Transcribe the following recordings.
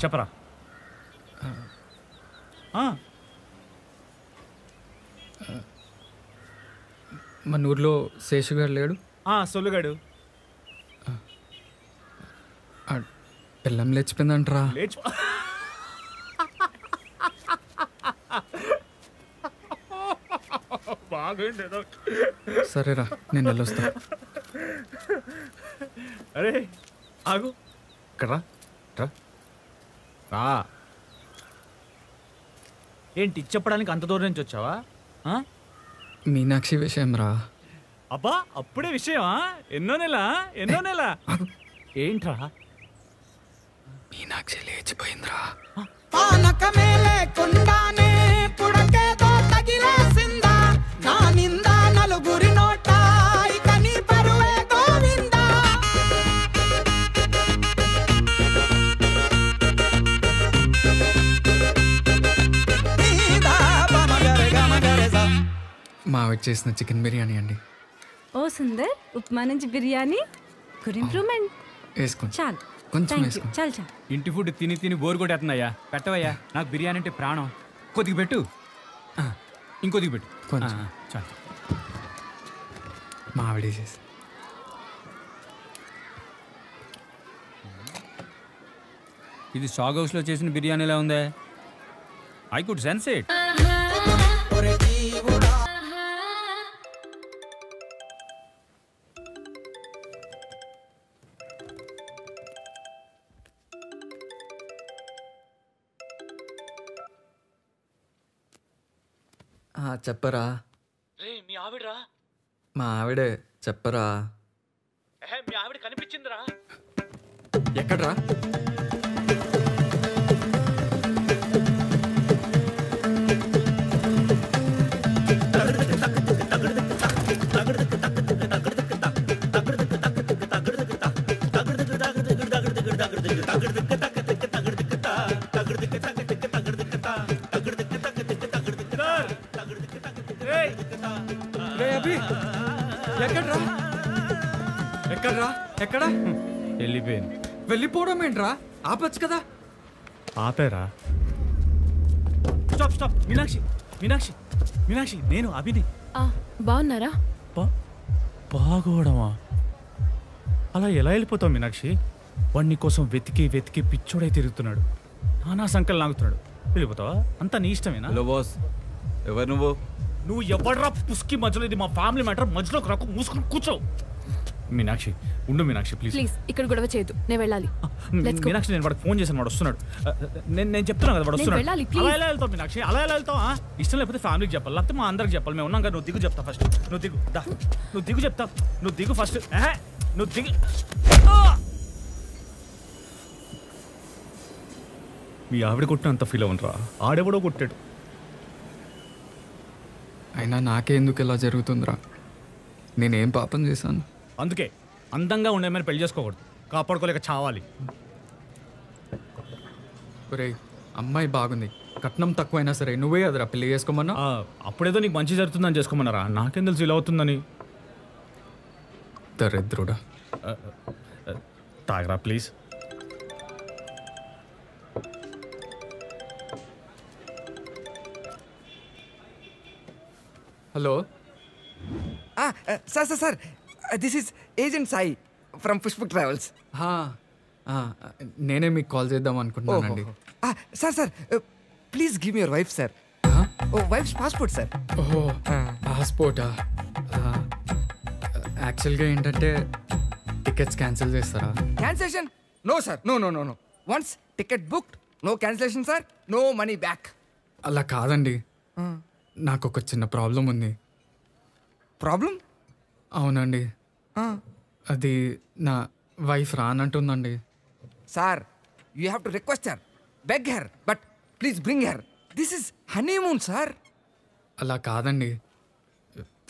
చెప్పరా. మన ఊర్లో శేషుగాడు లేడు. సొల్లుగాడు పిల్లం లేచిపోయిందంటరా. సరేరా నేను వెళ్ళొస్తా. అరే ఆగు, ఇక్కడ రా. ఏంటి చెప్పడానికి అంత దూరం నుంచి వచ్చావా? మీనాక్షి విషయం రా. అబ్బా అప్పుడే విషయమా? ఎన్నో నెల ఏంట్రా? మీనాక్షి లేచిపోయిందిరా. మా ఆవిడ చేసిన చికెన్ బిర్యానీ అండి. ఓ సుందర్, ఉప్మా నుంచి బిర్యానీ, గుడ్ ఇంప్రూవ్మెంట్. వేసుకోండి చాలు, కొంచెం వేసుకోండి. చాలు చాలు. ఇంటి ఫుడ్ తిని తిని బోర్ కొట్టేస్తుందయ్యా. పెట్టవయ్యా, నాకు బిర్యానీ అంటే ప్రాణం. కొద్దిగా పెట్టు, ఇంకొద్దిగా పెట్టు కొంచెం. చాలు. మా ఆవిడ చేసి ఇది షాగ్ హౌస్లో చేసిన బిర్యానీలా ఉందే. I could sense it. చెప్పరా. మీ ఆవిడరా? మా ఆవిడే. చెప్పరా. మీ ఆవిడ కనిపించిందిరా. ఎక్కడ్రా? ఎక్కడా? వెళ్ళిపోయింది. వెళ్ళిపోవడం ఏంట్రా? ఆపచ్చు కదా. ఆపేరా. Stop stop. మీనాక్షి నేను అభిని. బాగున్నారా? బాగోవడమా? అలా ఎలా వెళ్ళిపోతావు మీనాక్షి? వాడిని కోసం వెతికి వెతికి పిచ్చోడై తిరుగుతున్నాడు. నానా సంకల్ లాగుతున్నాడు. వెళ్ళిపోతావా? అంతా నీ ఇష్టమేనా? హలో బాస్, ఎవరు నువ్వు ఎవడరా పుస్కి మధ్యలో? ఇది మా ఫ్యామిలీ మ్యాటర్. మధ్యలోకి రాకు, మూసుకుని కూర్చో. మీనాక్షి ఉండు. మీనాక్షి ప్లీజ్ ఇక్కడ గొడవ చేయదు, నేను వెళ్ళాలి. మీనాక్షి నేను వాడికి ఫోన్ చేశాను, వాడు వస్తున్నాడు. నేను చెప్తున్నాను కదా, వాడు వస్తున్నాడు. అలా ఎలా వెళ్తావు మీనాక్షి? అలా ఎలా వెళ్తావు? ఇష్టం లేకపోతే ఫ్యామిలీకి చెప్పాలి, లేకపోతే మా అందరికి చెప్పాలి. మేము ఉన్నాం కదా. నువ్వు దిగు, చెప్తా ఫస్ట్. నువ్వు దిగు చెప్తా. నువ్వు దిగు ఫస్ట్. నువ్వు దిగు. మీ ఆవిడ కొట్టినంత ఫీల్ అవ్వనరా. ఆడెవడో కొట్టాడు. అయినా నాకే ఎందుకు ఇలా జరుగుతుందిరా? నేనేం పాపం చేశాను? అందుకే అందంగా ఉండేమని పెళ్లి చేసుకోకూడదు, కాపాడుకోలేక చావాలి. ఒరేయ్, అమ్మాయి బాగుంది, కట్నం తక్కువైనా సరే నువ్వే అదిరా పెళ్లి చేసుకోమన్నా. అప్పుడేదో నీకు మంచి జరుగుతుందని చేసుకోమన్నారా? నాకేం తెలుసు ఇలా అవుతుందని. దరిద్రుడా. తాగరా please. Hello sir, this is agent Sai from Pushpak travels. నేనే మీకు కాల్ చేద్దాం అనుకుంటున్నానండి. Sir please give your wife sir. Wife's passport sir. ఓహో, పాస్పోర్టా? యాక్చువల్గా ఏంటంటే టికెట్స్ క్యాన్సిల్ చేస్తారా? Cancellation? No sir, no. Once ticket booked, no cancellation sir, no money back. అలా కాదండి, నాకు ఒక చిన్న ప్రాబ్లం ఉంది. ప్రాబ్లం? అవునండి, అది నా వైఫ్ రానంటుందండి. Sir, you have to request her, beg her, but please bring her. This is honeymoon sir. అలా కాదండి,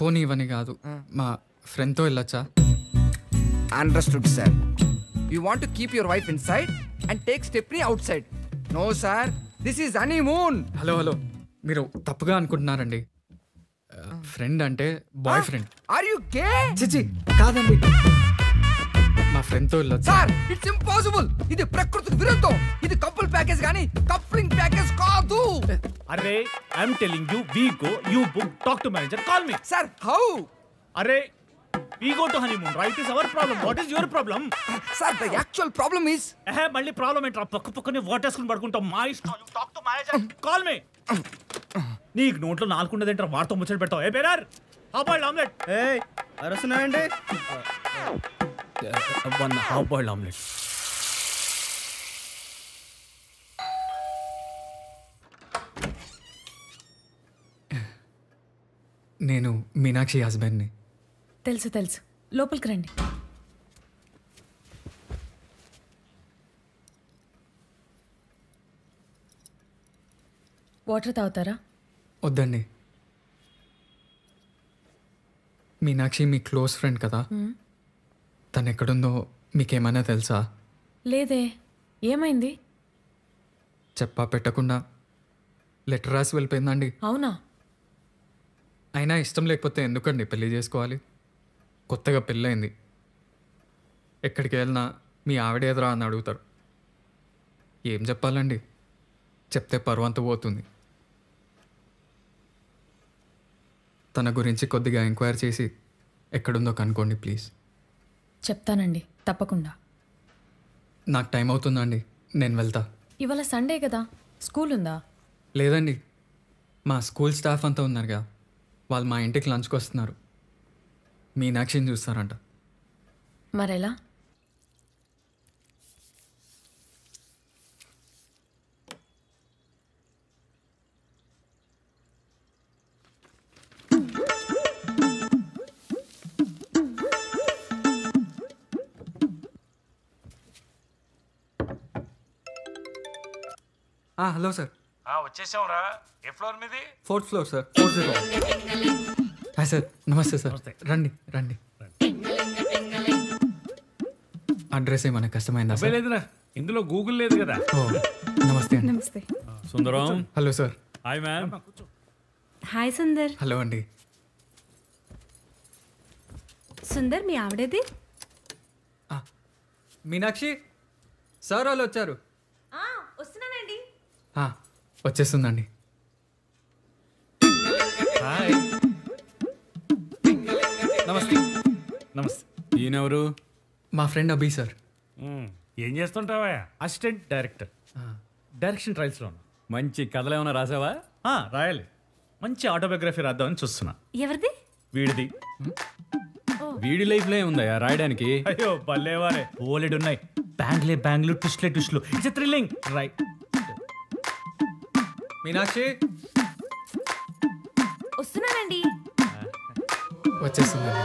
పోనీ ఇవని కాదు, మా ఫ్రెండ్తో వెళ్ళొచ్చా? Understood sir. You want to keep your wife inside and take stepney outside. No sir, this is honeymoon. Hello, మీరు తప్పుగా అనుకుంటున్నారండి. ఫ్రెండ్ అంటే boyfriend. Are you gay? చిచి కాదండి, మా ఫ్రెండ్తో వెళ్ళొచ్చు. Sir, it's impossible. ఇది ప్రకృతికి విరుద్ధం. ఇది కపుల్ ప్యాకేజ్. అరే I'm telling you we go you book talk to manager call me. Sir how? అరే we go to honeymoon right is our problem. What is your problem? Sir the actual problem is మళ్ళీ problem ఏంట్రా? పక్కనే వాటేసుకుని పడుకుంటాం. మా ఇష్టం. You talk to manager call me. నీకు నోట్లో నాలుగుండదేంట్రా? వాడితో ముచ్చట పెడతావు. ఏ బేరర్ హాఫ్ బాయిల్డ్ ఆమ్లెట్. అరుస్తున్నాయండి. Half boiled omelette. నేను మీనాక్షి హస్బెండ్ని. తెలుసు తెలుసు, లోపలికి రండి. వాటర్ తాగుతారా? వద్దండి. మీనాక్షి మీ క్లోజ్ ఫ్రెండ్ కదా, తను ఎక్కడుందో మీకేమైనా తెలుసా? లేదే, ఏమైంది? చెప్పా పెట్టకుండా లెటర్ రాసి వెళ్ళిపోయిందండి. అవునా? అయినా ఇష్టం లేకపోతే ఎందుకండి పెళ్లి చేసుకోవాలి? కొత్తగా పెళ్ళయింది. ఎక్కడికి వెళ్ళినా మీ ఆవిడ ఎదురా అని అడుగుతారు. ఏం చెప్పాలండి? చెప్తే పరువంత పోతుంది. తన గురించి కొద్దిగా ఎంక్వైరీ చేసి ఎక్కడుందో కనుక్కోండి ప్లీజ్. చెప్తానండి, తప్పకుండా. నాకు టైం అవుతుందండి, నేను వెళ్తా. ఇవాళ సండే కదా, స్కూల్ ఉందా? లేదండి, మా స్కూల్ స్టాఫ్ అంతా ఉన్నారుగా, వాళ్ళు మా ఇంటికి లంచ్కి వస్తున్నారు. మీనాక్షిని చూస్తారంట. మరెలా? Hello sir. వచ్చేసాంరా. ఏ ఫ్లోర్ మీది? 4th floor sir. 40. Hi sir, నమస్తే సార్. రండి రండి. అడ్రస్ ఏమైనా కష్టమైందా సార్? లేదురా, ఇందులో గూగుల్ లేదు కదా. ఓ నమస్తే అండి. నమస్తే. Sundaram. Hello sir. Hi ma'am. Hi Sundar. Hello అండి. సుందర్ మీ ఆవిడేది? మీనాక్షి సార్ వాళ్ళు వచ్చారు. వస్తున్నానండి. వచ్చేస్తుందండి. హాయ్. నమస్తే. నమస్తే. ఈయనెవరు? మా ఫ్రెండ్ అభి సార్. ఏం చేస్తుంటావా? అసిస్టెంట్ డైరెక్టర్, డైరెక్షన్ ట్రయల్స్లో ఉన్నా. మంచి కథలు ఏమైనా రాసావా? రాయాలి. మంచి ఆటోబయోగ్రఫీ రాద్దామని చూస్తున్నా. ఎవరిది? వీడిది. వీడి లైఫ్ లో ఏముందా రాయడానికి? అయ్యో భలేవారే, ఓలెడ్ ఉన్నాయి. బ్యాంగ్లూ ట్విస్ట్లు. It's thrilling right. మీనాక్షి వస్తున్నానండి. వచ్చేస్తుందండి.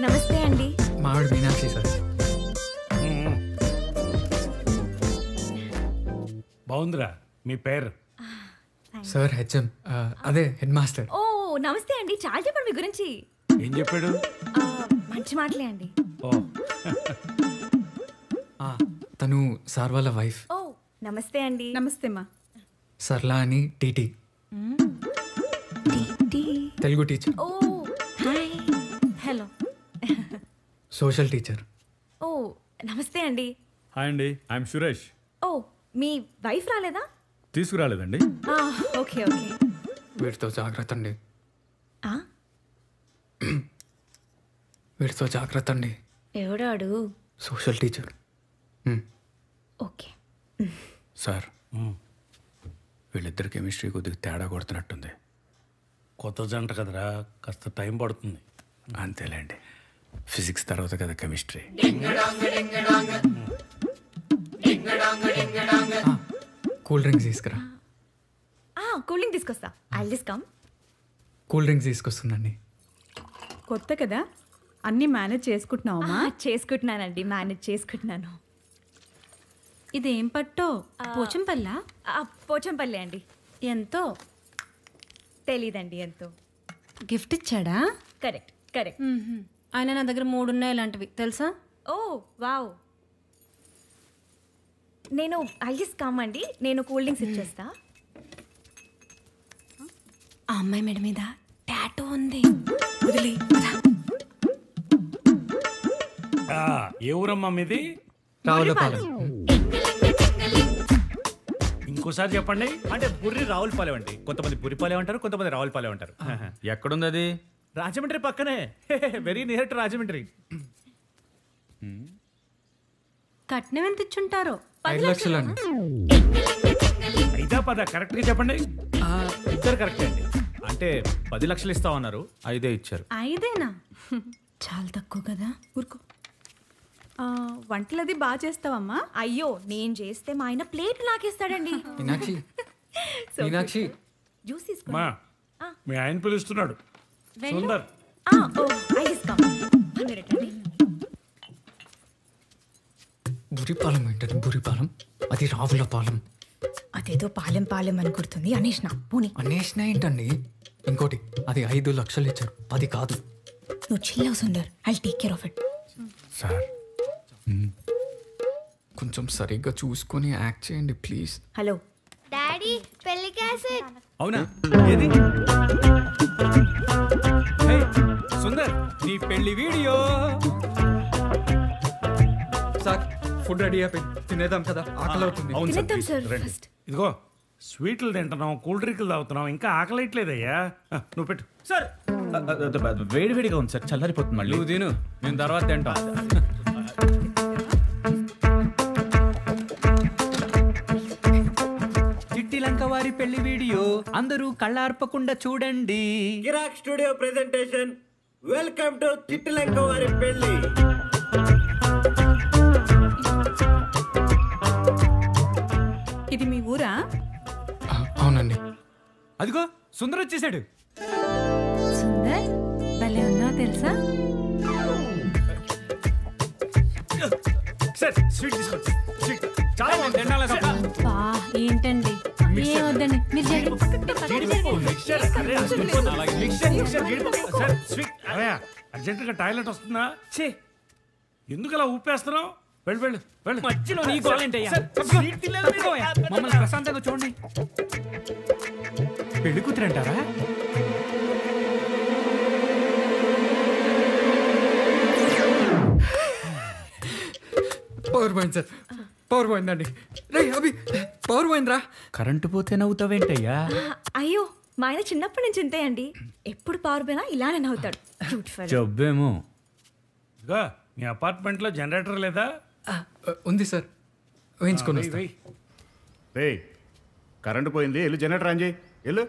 నమస్తే అండి. మావిడ మీనాక్షి సార్. బాగుందిరా. మీ పేరు? సార్ హెచ్ఎం, అదే హెడ్ మాస్టర్. ఓ నమస్తే అండి. చాలా చెప్పండి మీ గురించి. ఏం చెప్పాడు? మంచి మాటలే అండి. ఓ తను సార్ వాళ్ళ వైఫ్. ఓ నమస్తే అండి. నమస్తే మా. సర్లా అని టీటీ, తెలుగు టీచర్. ఓ హాయ్. హలో. Social teacher. ఓ నమస్తే అండి. హాయ్ అండి, ఐఎమ్ సురేష్. ఓ మీ వైఫ్ రాలేదా? తీసుకురాలేదండి. ఓకే. వీడితో జాగ్రత్త అండి. వీడితో జాగ్రత్త అండి. ఎవడాడు? Social teacher. ఓకే. సార్, వీళ్ళిద్దరి కెమిస్ట్రీ కొద్దిగా తేడా కొడుతున్నట్టుంది. కొత్త జంట కదరా, కాస్త టైం పడుతుంది. అంతేలేండి, ఫిజిక్స్ తర్వాత కదా కెమిస్ట్రీ. కూల్ డ్రింక్స్ తీసుకురా. కూల్ డ్రింక్ తీసుకొస్తా. I'll just come. Cool drinks తీసుకొస్తుందండి. కొత్త కదా, అన్నీ మేనేజ్ చేసుకుంటున్నావమ్మా? చేసుకుంటున్నానండి, మేనేజ్ చేసుకుంటున్నాను. ఇదేం పట్టో? పోచంపల్లా? పోచంపల్లి అండి. ఎంతో తెలీదండి ఎంతో. గిఫ్ట్ ఇచ్చాడా? కరెక్ట్. ఆయన నా దగ్గర 3 ఉన్నాయి ఇలాంటివి, తెలుసా? ఓ వావ్. నేను ఐల్ జస్ట్ కమ్ అండి, నేను కూల్ డ్రింక్స్ ఇచ్చేస్తా. ఆ అమ్మాయి మెడ మీద టాటూ ఉంది. వదిలే ఏ ఊరమ్మా మీది? రావులపాలెం. ఇంకోసారి చెప్పండి. అంటే బుర్రి రావులపాలెం అండి. కొంతమంది బుర్రిపాలెం అంటారు, కొంతమంది రావులపాలెం అంటారు. ఎక్కడుంది అది? రాజమండ్రి పక్కనే, వెరీ నియర్ టు రాజమండ్రి. కట్నం ఎంత ఇచ్చుంటారో? 5 లక్షలండి. అయిదా పద కరెక్ట్ గా చెప్పండి. ఇద్దరు కరెక్టే అండి. అంటే 10 లక్షలు ఇస్తామన్నారు, 5 ఇచ్చారు. 5ఏనా? చాలా తక్కువ కదా. ఊరుకో. వంటలది బాగా చేస్తావమ్మా? అయ్యో నేను చేస్తే మా ఆయన ప్లేట్ నాకేస్తాడండి. మీనాక్షి జ్యూస్ తీసుకో. మా మీ ఆయన పిలుస్తున్నాడు. సుందర్. బురిపాలెం ఏంటంటే బురిపాలెం, అది రావులపాలెం. అదేదో పాలెం పాలెం అని గుర్తుంది. అనేష్నా పోనీ. అనేష్నా ఏంటండి? ఇంకోటి, అది 5 లక్షలు ఇచ్చారు, అది కాదు. నువ్వు చిల్లవు Sundar, I take care of it. Sir కొంచెం సరిగ్గా చూసుకొని యాక్ట్ చేయండి ప్లీజ్. హలో డాడీ, పెళ్లి క్యాసెట్. అవునా? ఏది? హే, సుందర్, నీ పెళ్లి వీడియో. సార్ ఫుడ్ రెడీ అయిపోయి తినేద్దాం కదా, ఆకలి అవుతుంది. తినేద్దాం సార్. ఫస్ట్ ఇదిగో స్వీట్లు తింటున్నాం, కూల్ డ్రింకులు తాగుతున్నాం, ఇంకా ఆకలిట్లేదయ్యా. నువ్వు పెట్టు సార్ వేడి వేడిగా ఉంది సార్, చల్లారిపోతుంది మళ్ళీ. నువ్వు తిను, నేను తర్వాత తింటా. చిట్టి లంక వారి పెళ్లి వీడియో అందరూ కళ్ళార్పకుండా చూడండి. కిరాక్ స్టూడియో ప్రెజెంటేషన్. వెల్కమ్ టు చిట్టి లంక వారి పెళ్లి. ఇది మీ ఊరా? అవునండి. అదిగో సుందర్ వచ్చేసాడు. సుందర్ భలే ఉన్నావు తెలుసా? సార్ స్వీట్ తీసుకోండి. స్వీట్ చాలా బాగుంది. బా ఏంటండి, ఏం వద్దండి మీరు చేయండి. అర్జెంటుగా టాయిలెట్ వస్తుందా? చే ఎందుకు అలా ఊపేస్తున్నావు? వెళ్ళు వెళ్ళు వెళ్ళు. మధ్యలో నీ గోలేంటయ్యా? మమ్మల్ని ప్రశాంతంగా చూడండి. పెళ్లి కూతురంటారా? పవర్ పోయింది సార్, పవర్ పోయిందండి. రే అభి, పవర్ పోయిందిరా. కరెంటు పోతే నవ్వుతావేంటయ్యా? అయ్యో మా ఆయన చిన్నప్పటి నుంచి ఇంతే అండి. ఎప్పుడు పవర్ పోయినా ఇలానే నవ్వుతాడు. జబ్బేమో. ఇదిగో మీ అపార్ట్మెంట్లో జనరేటర్ లేదా? ఉంది సార్, వేయించుకొని వస్తా. రే కరెంటు పోయింది, వెళ్ళు జనరేటర్ ఆన్ చేయి, వెళ్ళు.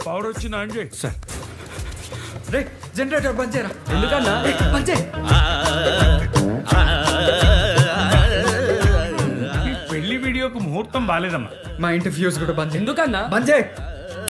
పవర్ వచ్చింది ఆన్ చేయి. సార్ రే జనరేటర్ బంద్ చేయరా. ఎందుకన్నా? బంద్ చేయి. ఈ పెళ్లి వీడియోకు ముహూర్తం బాలేదమ్మా. మా ఇంటి ఫ్యూజ్ కూడా బంద్ చేయి. ఎందుకన్నా? బంద్ చేయి.